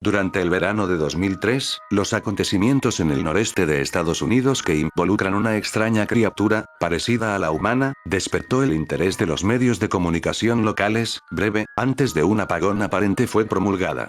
Durante el verano de 2003, los acontecimientos en el noreste de Estados Unidos que involucran una extraña criatura, parecida a la humana, despertó el interés de los medios de comunicación locales. Breve, antes de un apagón aparente fue promulgada.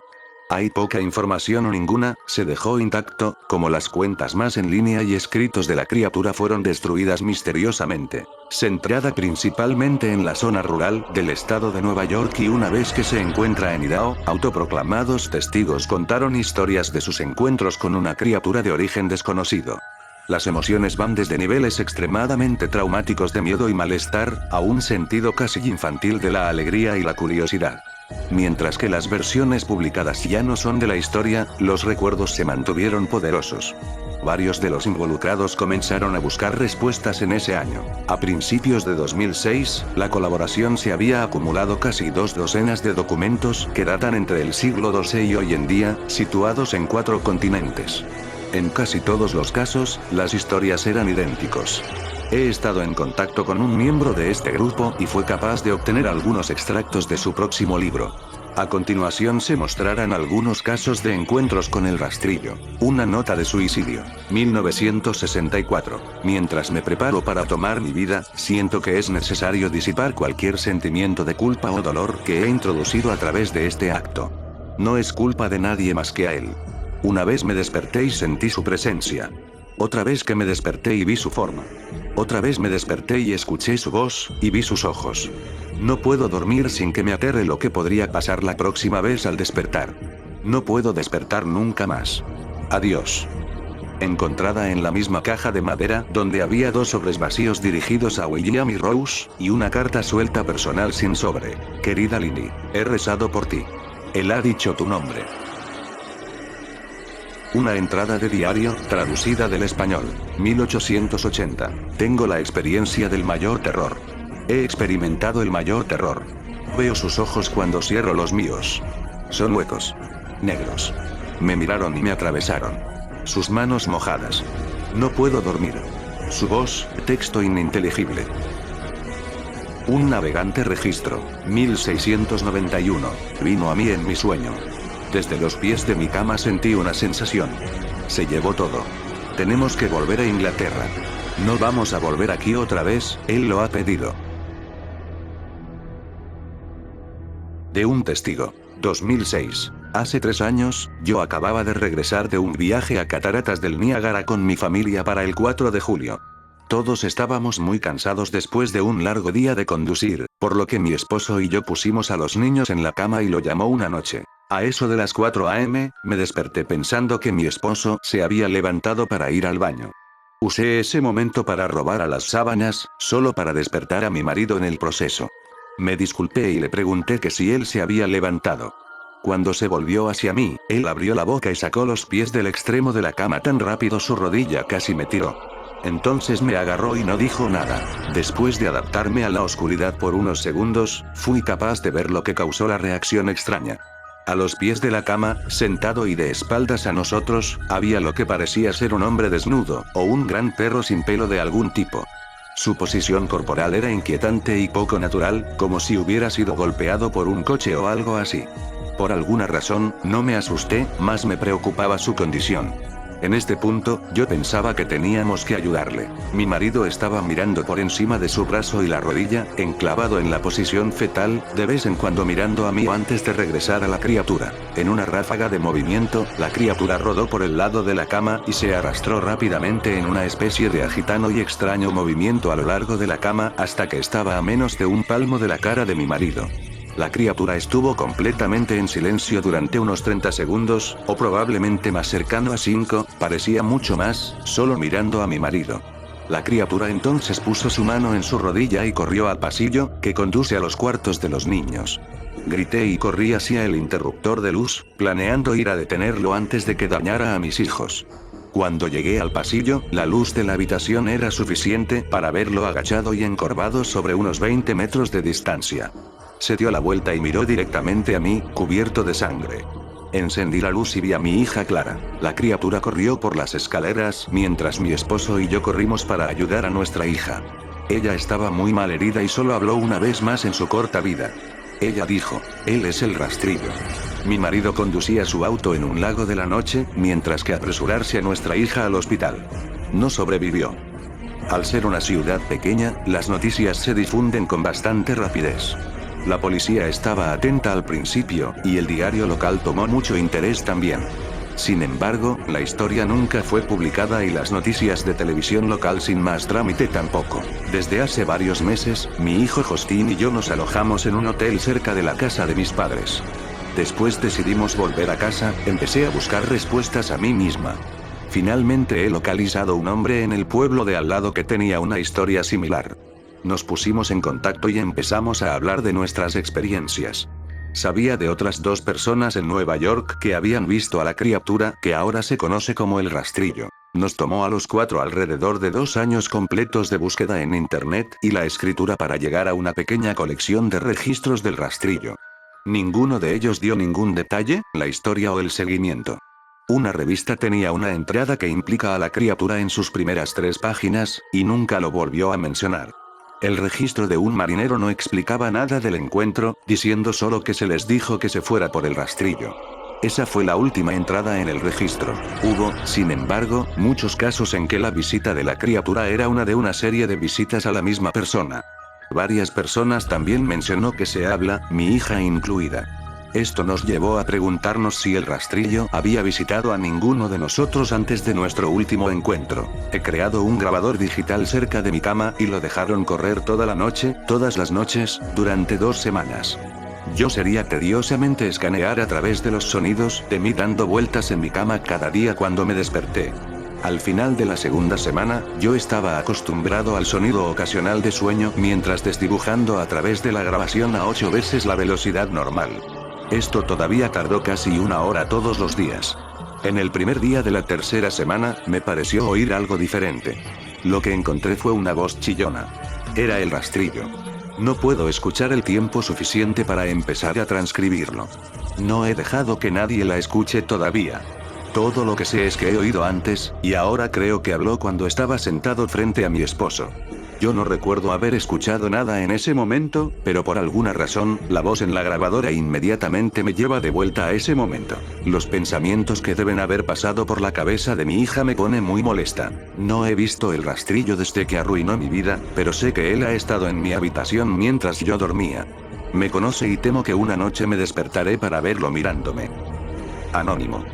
Hay poca información o ninguna, se dejó intacto, como las cuentas más en línea y escritos de la criatura fueron destruidas misteriosamente. Centrada principalmente en la zona rural del estado de Nueva York y una vez que se encuentra en Idaho, autoproclamados testigos contaron historias de sus encuentros con una criatura de origen desconocido. Las emociones van desde niveles extremadamente traumáticos de miedo y malestar, a un sentido casi infantil de la alegría y la curiosidad. Mientras que las versiones publicadas ya no son de la historia, los recuerdos se mantuvieron poderosos. Varios de los involucrados comenzaron a buscar respuestas en ese año. A principios de 2006, la colaboración se había acumulado casi 2 docenas de documentos que datan entre el siglo XII y hoy en día, situados en 4 continentes. En casi todos los casos, las historias eran idénticos. He estado en contacto con un miembro de este grupo y fue capaz de obtener algunos extractos de su próximo libro. A continuación se mostrarán algunos casos de encuentros con el rastrillo. Una nota de suicidio. 1964. Mientras me preparo para tomar mi vida, siento que es necesario disipar cualquier sentimiento de culpa o dolor que he introducido a través de este acto. No es culpa de nadie más que a él. Una vez me desperté y sentí su presencia. Otra vez que me desperté y vi su forma. Otra vez me desperté y escuché su voz, y vi sus ojos. No puedo dormir sin que me aterre lo que podría pasar la próxima vez al despertar. No puedo despertar nunca más. Adiós. Encontrada en la misma caja de madera, donde había 2 sobres vacíos dirigidos a William y Rose, y una carta suelta personal sin sobre. Querida Lily, he rezado por ti. Él ha dicho tu nombre. Una entrada de diario, traducida del español. 1880. Tengo la experiencia del mayor terror. He experimentado el mayor terror. Veo sus ojos cuando cierro los míos. Son huecos. Negros. Me miraron y me atravesaron. Sus manos mojadas. No puedo dormir. Su voz, texto ininteligible. Un navegante registro. 1691. Vino a mí en mi sueño. Desde los pies de mi cama sentí una sensación. Se llevó todo. Tenemos que volver a Inglaterra. No vamos a volver aquí otra vez, él lo ha pedido. De un testigo. 2006. Hace 3 años, yo acababa de regresar de un viaje a Cataratas del Niágara con mi familia para el 4 de julio. Todos estábamos muy cansados después de un largo día de conducir, por lo que mi esposo y yo pusimos a los niños en la cama y lo llamó una noche. A eso de las 4 a.m., me desperté pensando que mi esposo se había levantado para ir al baño. Usé ese momento para robar a las sábanas, solo para despertar a mi marido en el proceso. Me disculpé y le pregunté que si él se había levantado. Cuando se volvió hacia mí, él abrió la boca y sacó los pies del extremo de la cama tan rápido su rodilla casi me tiró. Entonces me agarró y no dijo nada. Después de adaptarme a la oscuridad por unos segundos, fui capaz de ver lo que causó la reacción extraña. A los pies de la cama, sentado y de espaldas a nosotros, había lo que parecía ser un hombre desnudo, o un gran perro sin pelo de algún tipo. Su posición corporal era inquietante y poco natural, como si hubiera sido golpeado por un coche o algo así. Por alguna razón, no me asusté, más me preocupaba su condición. En este punto, yo pensaba que teníamos que ayudarle. Mi marido estaba mirando por encima de su brazo y la rodilla, enclavado en la posición fetal, de vez en cuando mirando a mí antes de regresar a la criatura. En una ráfaga de movimiento, la criatura rodó por el lado de la cama y se arrastró rápidamente en una especie de agitado y extraño movimiento a lo largo de la cama hasta que estaba a menos de un palmo de la cara de mi marido. La criatura estuvo completamente en silencio durante unos 30 segundos, o probablemente más cercano a 5, parecía mucho más, solo mirando a mi marido. La criatura entonces puso su mano en su rodilla y corrió al pasillo, que conduce a los cuartos de los niños. Grité y corrí hacia el interruptor de luz, planeando ir a detenerlo antes de que dañara a mis hijos. Cuando llegué al pasillo, la luz de la habitación era suficiente para verlo agachado y encorvado sobre unos 20 metros de distancia. Se dio la vuelta y miró directamente a mí, cubierto de sangre. Encendí la luz y vi a mi hija Clara. La criatura corrió por las escaleras, mientras mi esposo y yo corrimos para ayudar a nuestra hija. Ella estaba muy mal herida y solo habló una vez más en su corta vida. Ella dijo, él es el rastrillo. Mi marido conducía su auto en un lago de la noche, mientras que apresurarse a nuestra hija al hospital. No sobrevivió. Al ser una ciudad pequeña, las noticias se difunden con bastante rapidez. La policía estaba atenta al principio, y el diario local tomó mucho interés también. Sin embargo, la historia nunca fue publicada y las noticias de televisión local sin más trámite tampoco. Desde hace varios meses, mi hijo Justin y yo nos alojamos en un hotel cerca de la casa de mis padres. Después decidimos volver a casa, empecé a buscar respuestas a mí misma. Finalmente he localizado un hombre en el pueblo de al lado que tenía una historia similar. Nos pusimos en contacto y empezamos a hablar de nuestras experiencias. Sabía de otras 2 personas en Nueva York que habían visto a la criatura que ahora se conoce como el rastrillo. Nos tomó a los 4 alrededor de 2 años completos de búsqueda en internet y la escritura para llegar a una pequeña colección de registros del rastrillo. Ninguno de ellos dio ningún detalle, la historia o el seguimiento. Una revista tenía una entrada que implica a la criatura en sus primeras 3 páginas, y nunca lo volvió a mencionar. El registro de un marinero no explicaba nada del encuentro, diciendo solo que se les dijo que se fuera por el rastrillo. Esa fue la última entrada en el registro. Hubo, sin embargo, muchos casos en que la visita de la criatura era una de una serie de visitas a la misma persona. Varias personas también mencionó que se habla, mi hija incluida. Esto nos llevó a preguntarnos si el rastrillo había visitado a ninguno de nosotros antes de nuestro último encuentro. He creado un grabador digital cerca de mi cama y lo dejaron correr toda la noche, todas las noches, durante 2 semanas. Yo sería tediosamente escanear a través de los sonidos de mí dando vueltas en mi cama cada día cuando me desperté. Al final de la segunda semana, yo estaba acostumbrado al sonido ocasional de sueño mientras desdibujando a través de la grabación a 8 veces la velocidad normal. Esto todavía tardó casi 1 hora todos los días. En el primer día de la tercera semana, me pareció oír algo diferente. Lo que encontré fue una voz chillona. Era el rastrillo. No puedo escuchar el tiempo suficiente para empezar a transcribirlo. No he dejado que nadie la escuche todavía. Todo lo que sé es que he oído antes, y ahora creo que habló cuando estaba sentado frente a mi esposo. Yo no recuerdo haber escuchado nada en ese momento, pero por alguna razón, la voz en la grabadora inmediatamente me lleva de vuelta a ese momento. Los pensamientos que deben haber pasado por la cabeza de mi hija me pone muy molesta. No he visto el rastrillo desde que arruinó mi vida, pero sé que él ha estado en mi habitación mientras yo dormía. Me conoce y temo que una noche me despertaré para verlo mirándome. Anónimo.